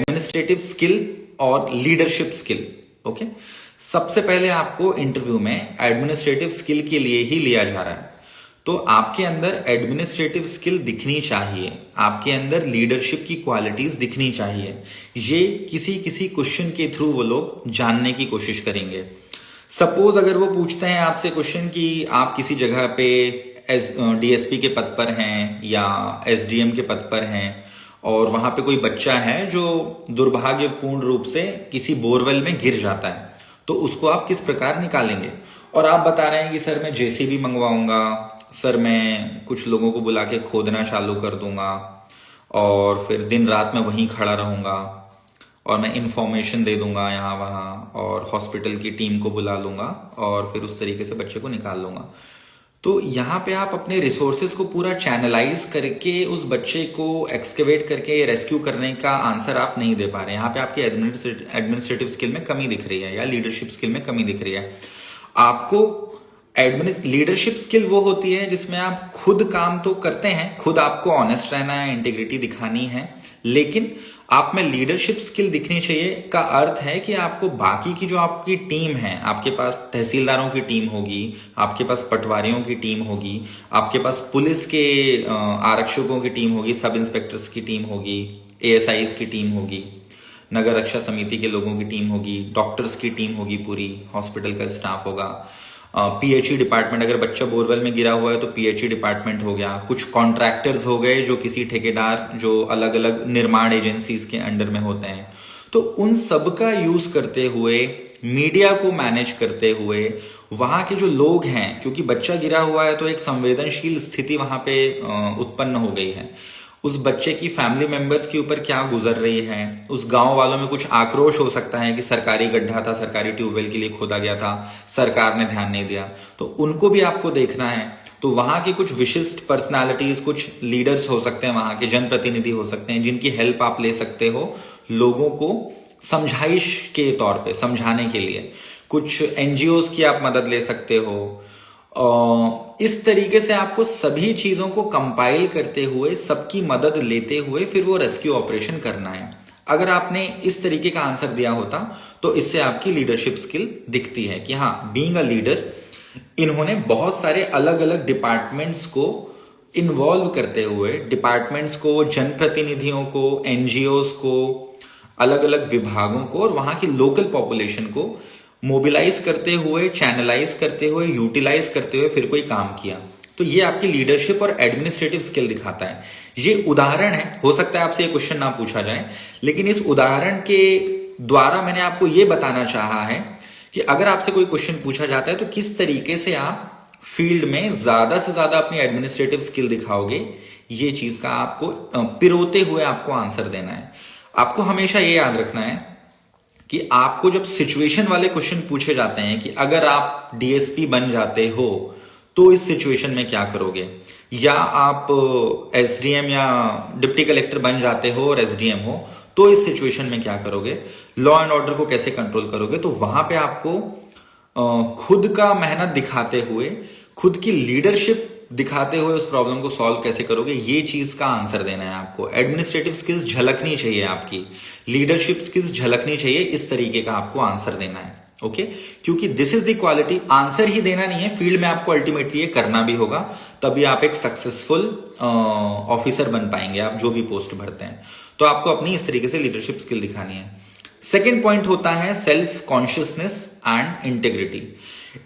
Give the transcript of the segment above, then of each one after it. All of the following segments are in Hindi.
एडमिनिस्ट्रेटिव स्किल और लीडरशिप स्किल। ओके, सबसे पहले आपको इंटरव्यू में एडमिनिस्ट्रेटिव स्किल के लिए ही लिया जा रहा है, तो आपके अंदर एडमिनिस्ट्रेटिव स्किल दिखनी चाहिए, आपके अंदर लीडरशिप की क्वालिटीज दिखनी चाहिए। ये किसी किसी क्वेश्चन के थ्रू वो लोग जानने की कोशिश करेंगे। सपोज अगर वो पूछते हैं आपसे क्वेश्चन कि आप किसी जगह पे डीएसपी के पद पर हैं या एसडीएम के पद पर हैं और वहां पे कोई बच्चा है जो दुर्भाग्यपूर्ण रूप से किसी बोरवेल में गिर जाता है, तो उसको आप किस प्रकार निकालेंगे। और आप बता रहे हैं कि सर मैं जेसीबी मंगवाऊंगा, सर मैं कुछ लोगों को बुला के खोदना चालू कर दूंगा और फिर दिन रात में वहीं खड़ा रहूंगा और मैं इंफॉर्मेशन दे दूंगा यहाँ वहाँ और हॉस्पिटल की टीम को बुला लूंगा और फिर उस तरीके से बच्चे को निकाल लूंगा। तो यहाँ पे आप अपने रिसोर्सेज को पूरा चैनलाइज करके उस बच्चे को एक्सकेवेट करके रेस्क्यू करने का आंसर आप नहीं दे पा रहे हैं। यहाँ पे आपकी एडमिनिस्ट्रेटिव स्किल में कमी दिख रही है या लीडरशिप स्किल में कमी दिख रही है। आपको लीडरशिप स्किल वो होती है जिसमें आप खुद काम तो करते हैं, खुद आपको ऑनेस्ट रहना है, इंटीग्रिटी दिखानी है, लेकिन आप में लीडरशिप स्किल दिखनी चाहिए। का अर्थ है कि आपको बाकी की जो आपकी टीम है, आपके पास तहसीलदारों की टीम होगी, आपके पास पटवारियों की टीम होगी, आपके पास पुलिस के आरक्षकों की टीम होगी, सब इंस्पेक्टर्स की टीम होगी, एएसआईज की टीम होगी, नगर रक्षा समिति के लोगों की टीम होगी, डॉक्टर्स की टीम होगी, पूरी हॉस्पिटल का स्टाफ होगा, पीएचई डिपार्टमेंट, अगर बच्चा बोरवेल में गिरा हुआ है तो पीएचई डिपार्टमेंट हो गया, कुछ कॉन्ट्रैक्टर्स हो गए जो किसी ठेकेदार जो अलग अलग निर्माण एजेंसीज के अंडर में होते हैं। तो उन सब का यूज करते हुए, मीडिया को मैनेज करते हुए, वहां के जो लोग हैं, क्योंकि बच्चा गिरा हुआ है तो एक संवेदनशील स्थिति वहां पे उत्पन्न हो गई है। उस बच्चे की फैमिली मेंबर्स के ऊपर क्या गुजर रही है, उस गांव वालों में कुछ आक्रोश हो सकता है कि सरकारी गड्ढा था, सरकारी ट्यूबवेल के लिए खोदा गया था, सरकार ने ध्यान नहीं दिया, तो उनको भी आपको देखना है। तो वहां के कुछ विशिष्ट पर्सनालिटीज, कुछ लीडर्स हो सकते हैं, वहां के जनप्रतिनिधि हो सकते हैं, जिनकी हेल्प आप ले सकते हो लोगों को समझाइश के तौर पे, समझाने के लिए। कुछ एनजीओज की आप मदद ले सकते हो। इस तरीके से आपको सभी चीजों को कंपाइल करते हुए, सबकी मदद लेते हुए फिर वो रेस्क्यू ऑपरेशन करना है। अगर आपने इस तरीके का आंसर दिया होता तो इससे आपकी लीडरशिप स्किल दिखती है कि हाँ, बीइंग अ लीडर, इन्होंने बहुत सारे अलग अलग डिपार्टमेंट्स को इन्वॉल्व करते हुए, डिपार्टमेंट्स को, जनप्रतिनिधियों को, एनजीओज को, अलग अलग विभागों को और वहां की लोकल पॉपुलेशन को मोबिलाइज करते हुए, चैनलाइज करते हुए, यूटिलाइज करते हुए फिर कोई काम किया। तो ये आपकी लीडरशिप और एडमिनिस्ट्रेटिव स्किल दिखाता है। ये उदाहरण है, हो सकता है आपसे ये क्वेश्चन ना पूछा जाए, लेकिन इस उदाहरण के द्वारा मैंने आपको ये बताना चाहा है कि अगर आपसे कोई क्वेश्चन पूछा जाता है तो किस तरीके से आप फील्ड में ज्यादा से ज्यादा अपनी एडमिनिस्ट्रेटिव स्किल दिखाओगे, ये चीज का आपको पिरोते हुए आपको आंसर देना है। आपको हमेशा ये याद रखना है कि आपको जब सिचुएशन वाले क्वेश्चन पूछे जाते हैं कि अगर आप डीएसपी बन जाते हो तो इस सिचुएशन में क्या करोगे, या आप एसडीएम या डिप्टी कलेक्टर बन जाते हो और एसडीएम हो तो इस सिचुएशन में क्या करोगे, लॉ एंड ऑर्डर को कैसे कंट्रोल करोगे, तो वहां पे आपको खुद का मेहनत दिखाते हुए, खुद की लीडरशिप दिखाते हुए उस प्रॉब्लम को सॉल्व कैसे करोगे, ये चीज का आंसर देना है आपको। एडमिनिस्ट्रेटिव स्किल्स झलकनी चाहिए, आपकी लीडरशिप स्किल्स झलकनी चाहिए, इस तरीके का आपको आंसर देना है। ओके, क्योंकि this is the quality. Answer ही देना नहीं है, फील्ड में आपको अल्टीमेटली ये करना भी होगा, तभी आप एक सक्सेसफुल ऑफिसर बन पाएंगे, आप जो भी पोस्ट भरते हैं। तो आपको अपनी इस तरीके से लीडरशिप स्किल दिखानी है। सेकेंड पॉइंट होता है self consciousness and integrity.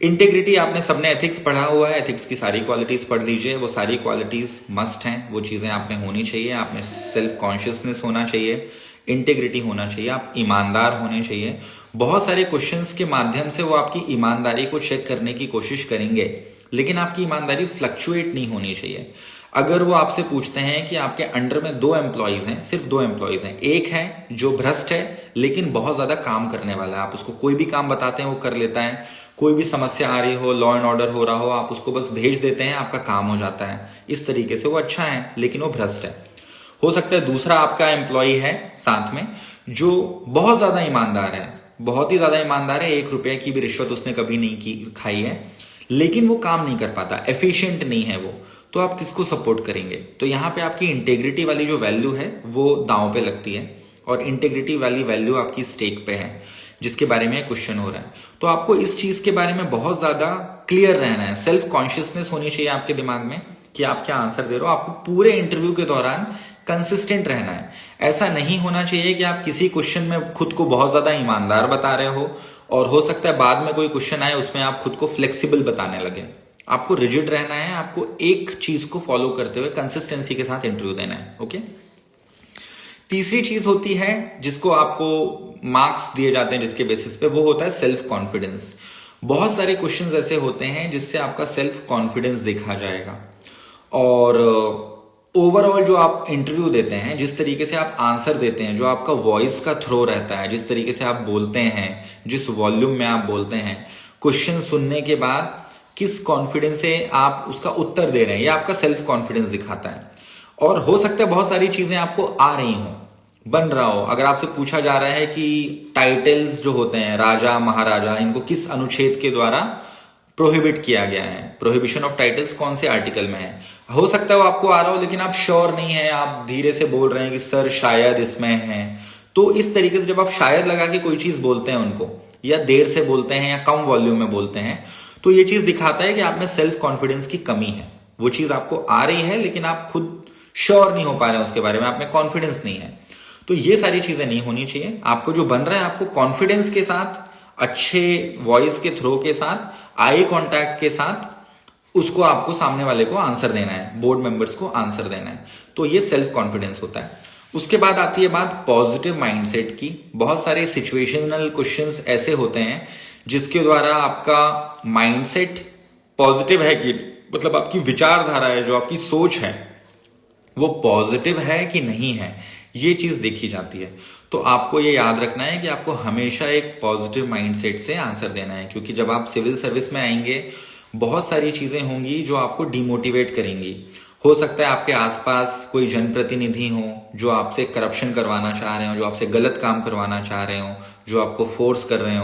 Integrity आपने सबने एथिक्स पढ़ा हुआ है, एथिक्स की सारी क्वालिटीज पढ़ लीजिए, वो सारी क्वालिटीज मस्ट हैं, वो चीजें आप में होनी चाहिए। आप में सेल्फ कॉन्शियसनेस होना चाहिए, इंटेग्रिटी होना चाहिए, आप ईमानदार होने चाहिए। बहुत सारे क्वेश्चंस के माध्यम से वो आपकी ईमानदारी को चेक करने की कोशिश करेंगे, लेकिन आपकी ईमानदारी फ्लक्चुएट नहीं होनी चाहिए। अगर वो आपसे पूछते हैं कि आपके अंडर में 2 एम्प्लॉइज हैं, सिर्फ 2 एम्प्लॉइज हैं, एक है जो भ्रष्ट है लेकिन बहुत ज्यादा काम करने वाला है, आप उसको कोई भी काम बताते हैं वो कर लेता है, कोई भी समस्या आ रही हो, लॉ एंड ऑर्डर हो रहा हो, आप उसको बस भेज देते हैं, आपका काम हो जाता है, इस तरीके से वो अच्छा है लेकिन वो भ्रष्ट है। हो सकता है दूसरा आपका एम्प्लॉय है साथ में जो बहुत ज्यादा ईमानदार है, बहुत ही ज्यादा ईमानदार है, 1 रुपए की भी रिश्वत उसने कभी नहीं खाई है, लेकिन वो काम नहीं कर पाता, एफिशिएंट नहीं है वो, तो आप किसको सपोर्ट करेंगे। तो यहाँ पे आपकी इंटेग्रिटी वाली जो वैल्यू है वो दांव पे लगती है। और इंटेग्रिटी वाली वैल्यू आपकी स्टेक पे है, जिसके बारे में क्वेश्चन हो रहा है। तो आपको इस चीज के बारे में बहुत ज्यादा क्लियर रहना है, सेल्फ कॉन्शियसनेस होनी चाहिए आपके दिमाग में कि आप क्या आंसर दे रहे हो। आपको पूरे इंटरव्यू के दौरान कंसिस्टेंट रहना है। ऐसा नहीं होना चाहिए कि आप किसी क्वेश्चन में खुद को बहुत ज्यादा ईमानदार बता रहे हो और हो सकता है बाद में कोई क्वेश्चन आए उसमें आप खुद को फ्लेक्सिबल बताने लगे। आपको रिजिड रहना है, आपको एक चीज को फॉलो करते हुए कंसिस्टेंसी के साथ इंटरव्यू देना है। ओके। तीसरी चीज होती है जिसको आपको मार्क्स दिए जाते हैं जिसके बेसिस पे, वो होता है सेल्फ कॉन्फिडेंस। बहुत सारे क्वेश्चंस ऐसे होते हैं जिससे आपका सेल्फ कॉन्फिडेंस देखा जाएगा और ओवरऑल जो आप इंटरव्यू देते हैं, जिस तरीके से आप आंसर देते हैं, जो आपका वॉइस का थ्रो रहता है, जिस तरीके से आप बोलते हैं, जिस वॉल्यूम में आप बोलते हैं, क्वेश्चन सुनने के बाद किस कॉन्फिडेंस से आप उसका उत्तर दे रहे हैं, ये आपका सेल्फ कॉन्फिडेंस दिखाता है। और हो सकता है बहुत सारी चीजें आपको आ रही हो, बन रहा हो। अगर आपसे पूछा जा रहा है कि टाइटल्स जो होते हैं राजा महाराजा, इनको किस अनुच्छेद के द्वारा प्रोहिबिट किया गया है, प्रोहिबिशन ऑफ टाइटल्स कौन से आर्टिकल में है, हो सकता है वो आपको आ रहा हो लेकिन आप श्योर नहीं है, आप धीरे से बोल रहे हैं कि सर शायद इसमें है। तो इस तरीके से जब आप शायद लगा के कोई चीज बोलते हैं उनको, या देर से बोलते हैं या कम वॉल्यूम में बोलते हैं, तो ये चीज दिखाता है कि आप में सेल्फ कॉन्फिडेंस की कमी है। वो चीज आपको आ रही है लेकिन आप खुद श्योर नहीं हो पा रहे हैं उसके बारे में, आप में कॉन्फिडेंस नहीं है। तो ये सारी चीजें नहीं होनी चाहिए। आपको जो बन रहा है, आपको कॉन्फिडेंस के साथ, अच्छे वॉइस के थ्रो के साथ, आई कांटेक्ट के साथ उसको आपको सामने वाले को आंसर देना है, बोर्ड मेंबर्स को आंसर देना है। तो ये सेल्फ कॉन्फिडेंस होता है। उसके बाद आती है बात पॉजिटिव माइंडसेट की। बहुत सारे सिचुएशनल क्वेश्चंस ऐसे होते हैं जिसके द्वारा आपका माइंडसेट पॉजिटिव है कि, मतलब आपकी विचारधारा है, जो आपकी सोच है वो पॉजिटिव है कि नहीं है, ये चीज देखी जाती है। तो आपको ये याद रखना है कि आपको हमेशा एक पॉजिटिव माइंडसेट से आंसर देना है, क्योंकि जब आप सिविल सर्विस में आएंगे बहुत सारी चीजें होंगी जो आपको डिमोटिवेट करेंगी। हो सकता है आपके आसपास कोई जनप्रतिनिधि हो जो आपसे करप्शन करवाना चाह रहे हो, जो आपसे गलत काम करवाना चाह रहे हो, जो आपको फोर्स कर रहे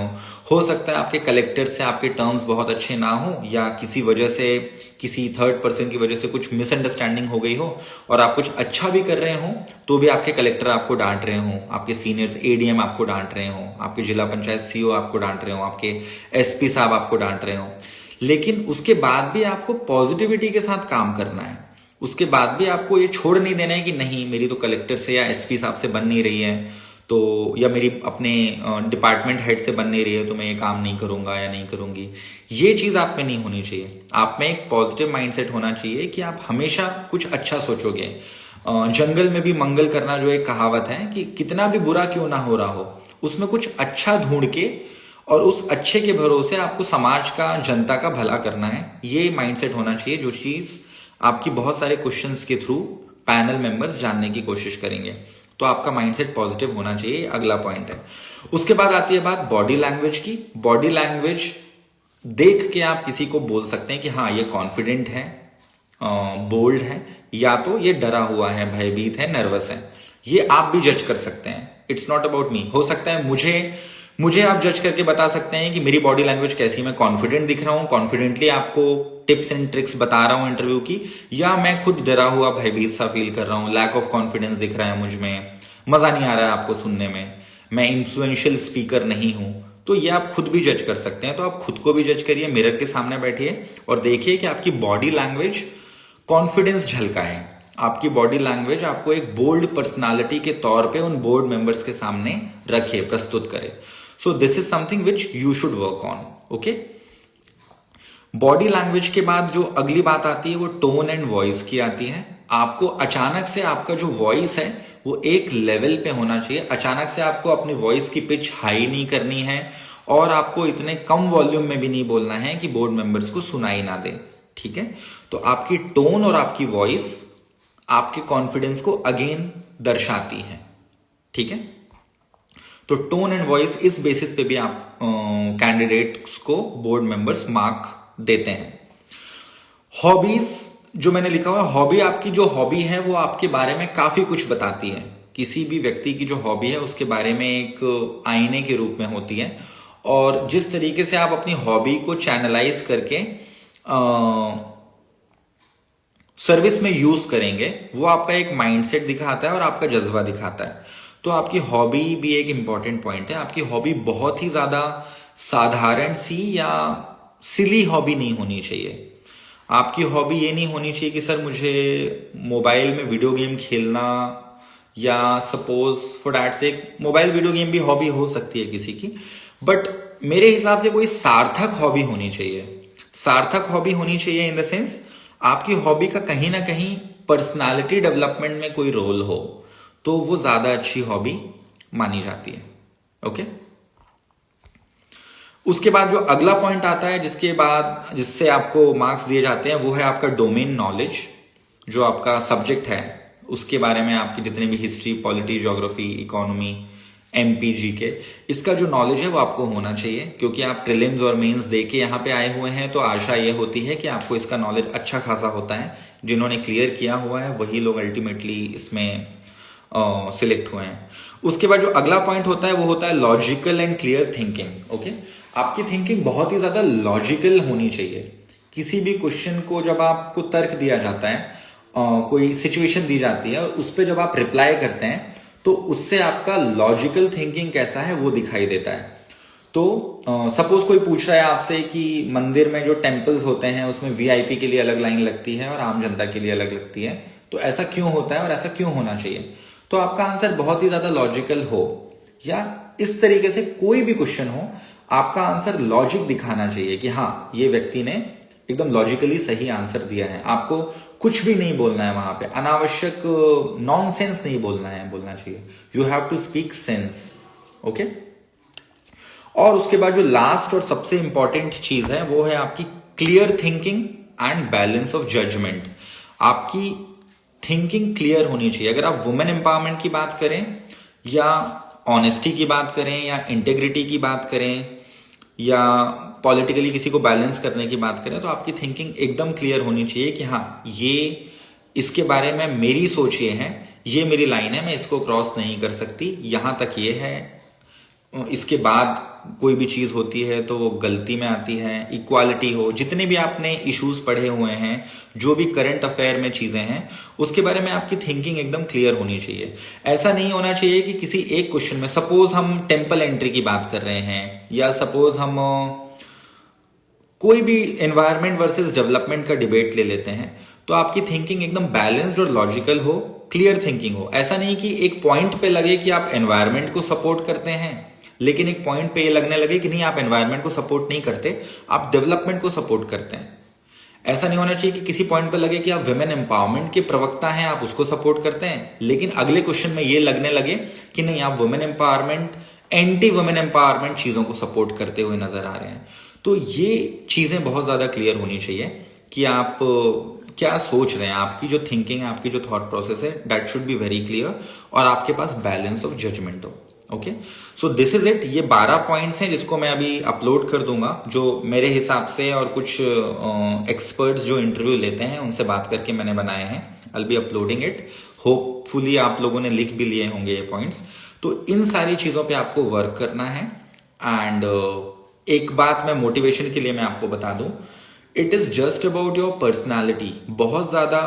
हो सकता है आपके कलेक्टर से आपके टर्म्स बहुत अच्छे ना हो, या किसी वजह से, किसी थर्ड पर्सन की वजह से कुछ मिसअंडरस्टैंडिंग हो गई हो और आप कुछ अच्छा भी कर रहे हो तो भी आपके कलेक्टर आपको डांट रहे हो, आपके सीनियर्स एडीएम आपको डांट रहे हो, आपके जिला पंचायत सीईओ आपको डांट रहे हो, आपके एसपी साहब आपको डांट रहे हो। लेकिन उसके बाद भी आपको पॉजिटिविटी के साथ काम करना है। उसके बाद भी आपको ये छोड़ नहीं देना है कि नहीं, मेरी तो कलेक्टर से या एसपी साहब से बन नहीं रही है, तो या मेरी अपने डिपार्टमेंट हेड से बन नहीं रही है, तो मैं ये काम नहीं करूंगा या नहीं करूंगी। ये चीज आप में नहीं होनी चाहिए। आप में एक पॉजिटिव माइंडसेट होना चाहिए कि आप हमेशा कुछ अच्छा सोचोगे। जंगल में भी मंगल करना, जो एक कहावत है कि कितना भी बुरा क्यों ना हो रहा हो, उसमें कुछ अच्छा ढूंढ के और उस अच्छे के भरोसे आपको समाज का, जनता का भला करना है। ये माइंडसेट होना चाहिए, जो चीज आपकी बहुत सारे क्वेश्चंस के थ्रू पैनल मेंबर्स जानने की कोशिश करेंगे। तो आपका माइंडसेट पॉजिटिव होना चाहिए, अगला पॉइंट है। उसके बाद आती है बात बॉडी लैंग्वेज की। बॉडी लैंग्वेज देख के आप किसी को बोल सकते हैं कि हाँ ये कॉन्फिडेंट है, बोल्ड है, या तो ये डरा हुआ है, भयभीत है, नर्वस है। ये आप भी जज कर सकते हैं। It's not about me. हो सकता है मुझे आप जज करके बता सकते हैं कि मेरी बॉडी लैंग्वेज कैसी, मैं कॉन्फिडेंट दिख रहा हूं, कॉन्फिडेंटली आपको टिप्स एंड ट्रिक्स बता रहा हूं इंटरव्यू की, या मैं खुद डरा हुआ भयभीत सा फील कर रहा हूं, लैक ऑफ कॉन्फिडेंस दिख रहा है मुझ में, मजा नहीं आ रहा है आपको सुनने में, मैं इन्फ्लुएंशियल स्पीकर नहीं हूं। तो ये आप खुद भी जज कर सकते हैं। तो आप खुद को भी जज करिए, मिरर के सामने बैठिए और देखिए कि आपकी बॉडी लैंग्वेज कॉन्फिडेंस झलकाए। आपकी बॉडी लैंग्वेज आपको एक बोल्ड पर्सनालिटी के तौर पे उन बोर्ड मेंबर्स के सामने रखे, प्रस्तुत करे। So this is something which you should work on. Okay. Body language के बाद जो अगली बात आती है वो टोन एंड वॉइस की आती है। आपको अचानक से आपका जो वॉइस है वो एक लेवल पे होना चाहिए। अचानक से आपको अपनी वॉइस की पिच हाई नहीं करनी है और आपको इतने कम वॉल्यूम में भी नहीं बोलना है कि बोर्ड मेंबर्स को सुनाई ना दे। ठीक है। तो आपकी टोन और आपकी वॉइस आपके कॉन्फिडेंस को अगेन दर्शाती है। ठीक है। तो टोन एंड वॉइस, इस बेसिस पे भी आप कैंडिडेट्स को बोर्ड मेंबर्स मार्क देते हैं। हॉबीज जो मैंने लिखा हुआ, हॉबी, आपकी जो हॉबी है वो आपके बारे में काफी कुछ बताती है। किसी भी व्यक्ति की जो हॉबी है उसके बारे में एक आईने के रूप में होती है, और जिस तरीके से आप अपनी हॉबी को चैनलाइज करके सर्विस में यूज करेंगे वो आपका एक माइंडसेट दिखाता है और आपका जज्बा दिखाता है। तो आपकी हॉबी भी एक इंपॉर्टेंट पॉइंट है। आपकी हॉबी बहुत ही ज्यादा साधारण सी या सिली हॉबी नहीं होनी चाहिए। आपकी हॉबी ये नहीं होनी चाहिए कि सर मुझे मोबाइल में वीडियो गेम खेलना, या सपोज फॉर दैट से मोबाइल वीडियो गेम भी हॉबी हो सकती है किसी की, बट मेरे हिसाब से कोई सार्थक हॉबी होनी चाहिए। सार्थक हॉबी होनी चाहिए इन द सेंस आपकी हॉबी का कहीं ना कहीं पर्सनालिटी डेवलपमेंट में कोई रोल हो, तो वो ज्यादा अच्छी हॉबी मानी जाती है। ओके, उसके बाद जो अगला पॉइंट आता है जिसके बाद जिससे आपको मार्क्स दिए जाते हैं वो है आपका डोमेन नॉलेज। जो आपका सब्जेक्ट है उसके बारे में आपकी जितने भी history, polity, geography, economy, MPG के, इसका जो नॉलेज है वो आपको होना चाहिए, क्योंकि आप प्रीलिम्स और मेंस दे के यहाँ पे आए हुए हैं, तो आशा ये होती है कि आपको इसका नॉलेज अच्छा खासा होता है। जिन्होंने क्लियर किया हुआ है वही लोग अल्टीमेटली इसमें सिलेक्ट हुए हैं। उसके बाद जो अगला पॉइंट होता है वो होता है logical and clear thinking. Okay, आपकी थिंकिंग बहुत ही ज्यादा लॉजिकल होनी चाहिए। किसी भी क्वेश्चन को जब आपको तर्क दिया जाता है, कोई सिचुएशन दी जाती है और उस पर जब आप रिप्लाई करते हैं तो उससे आपका लॉजिकल थिंकिंग कैसा है वो दिखाई देता है। तो सपोज कोई पूछ रहा है आपसे कि मंदिर में जो टेम्पल्स होते हैं उसमें वीआईपी के लिए अलग लाइन लगती है और आम जनता के लिए अलग लगती है, तो ऐसा क्यों होता है और ऐसा क्यों होना चाहिए। तो आपका आंसर बहुत ही ज्यादा लॉजिकल हो, या इस तरीके से कोई भी क्वेश्चन हो, आपका आंसर लॉजिक दिखाना चाहिए कि हाँ ये व्यक्ति ने एकदम लॉजिकली सही आंसर दिया है। आपको कुछ भी नहीं बोलना है वहां पे, अनावश्यक नॉनसेंस नहीं बोलना चाहिए। You have to speak sense. Okay, और उसके बाद जो लास्ट और सबसे इंपॉर्टेंट चीज है वो है आपकी clear thinking and balance of judgement. आपकी थिंकिंग क्लियर होनी चाहिए। अगर आप वुमेन एम्पावरमेंट की बात करें, या ऑनेस्टी की बात करें, या इंटेग्रिटी की बात करें, या पॉलिटिकली किसी को बैलेंस करने की बात करें, तो आपकी थिंकिंग एकदम क्लियर होनी चाहिए कि हाँ ये इसके बारे में मेरी सोच ये है, ये मेरी लाइन है, मैं इसको क्रॉस नहीं कर सकती, यहां तक ये है, इसके बाद कोई भी चीज होती है तो वो गलती में आती है। इक्वालिटी हो, जितने भी आपने इश्यूज पढ़े हुए हैं, जो भी करंट अफेयर में चीजें हैं, उसके बारे में आपकी थिंकिंग एकदम क्लियर होनी चाहिए। ऐसा नहीं होना चाहिए कि किसी एक क्वेश्चन में, सपोज हम टेम्पल एंट्री की बात कर रहे हैं, या सपोज हम कोई भी एनवायरमेंट वर्सेस डेवलपमेंट का डिबेट ले लेते हैं, तो आपकी थिंकिंग एकदम बैलेंस्ड और लॉजिकल हो, क्लियर थिंकिंग हो। ऐसा नहीं कि एक पॉइंट पे लगे कि आप एनवायरमेंट को सपोर्ट करते हैं, लेकिन एक पॉइंट पे ये लगने लगे कि नहीं आप एनवायरमेंट को सपोर्ट नहीं करते, आप डेवलपमेंट को सपोर्ट करते हैं। ऐसा नहीं होना चाहिए कि किसी पॉइंट पे लगे कि आप वुमेन एम्पावरमेंट के प्रवक्ता हैं, आप उसको सपोर्ट करते हैं, लेकिन अगले क्वेश्चन में ये लगने लगे कि नहीं आप women empowerment, anti women empowerment चीजों को सपोर्ट करते हुए नजर आ रहे हैं। तो ये चीजें बहुत ज्यादा क्लियर होनी चाहिए कि आप क्या सोच रहे हैं, आपकी जो थिंकिंग है, आपकी जो थॉट प्रोसेस है, that should be very clear, और आपके पास बैलेंस ऑफ जजमेंट हो। Okay, so this is it. ये 12 पॉइंट्स हैं जिसको मैं अभी अपलोड कर दूंगा, जो मेरे हिसाब से और कुछ एक्सपर्ट्स जो इंटरव्यू लेते हैं उनसे बात करके मैंने बनाए हैं। आई बी अपलोडिंग इट। होपफुली आप लोगों ने लिख भी लिए होंगे ये पॉइंट्स। तो इन सारी चीजों पे आपको वर्क करना है। एंड एक बात मैं मोटिवेशन के लिए मैं आपको बता दूं, it is just about your personality. बहुत ज्यादा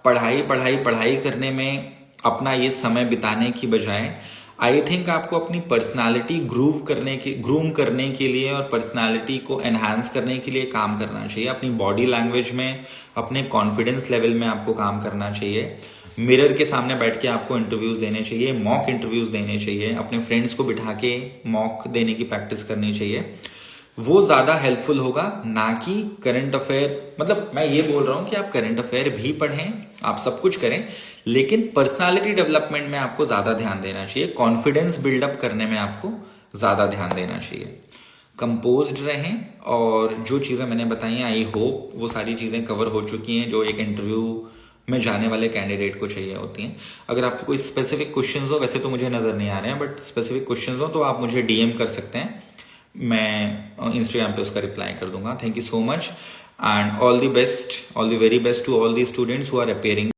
पढ़ाई करने में अपना ये समय बिताने की बजाय आई थिंक आपको अपनी पर्सनालिटी ग्रूम करने के लिए और पर्सनालिटी को एनहांस करने के लिए काम करना चाहिए। अपनी बॉडी लैंग्वेज में, अपने कॉन्फिडेंस लेवल में आपको काम करना चाहिए। मिरर के सामने बैठ के आपको इंटरव्यूज देने चाहिए, मॉक इंटरव्यूज देने चाहिए, अपने फ्रेंड्स को बिठा के मॉक देने की प्रैक्टिस करनी चाहिए। वो ज्यादा हेल्पफुल होगा, ना कि करंट अफेयर। मतलब मैं ये बोल रहा हूं कि आप करंट अफेयर भी पढ़ें, आप सब कुछ करें, लेकिन पर्सनालिटी डेवलपमेंट में आपको ज्यादा ध्यान देना चाहिए, कॉन्फिडेंस बिल्डअप करने में आपको ज्यादा ध्यान देना चाहिए। कंपोज्ड रहें, और जो चीजें मैंने बताई आई होप वो सारी चीजें कवर हो चुकी हैं जो एक इंटरव्यू में जाने वाले कैंडिडेट को चाहिए होती हैं। अगर आपको कोई स्पेसिफिक क्वेश्चंस हो, वैसे तो मुझे नजर नहीं आ रहे हैं, बट स्पेसिफिक क्वेश्चंस हो तो आप मुझे डीएम कर सकते हैं, मैं इंस्टाग्राम पे उसका रिप्लाई कर दूंगा। Thank you so much, and all the best, all the very best to all the students who are appearing.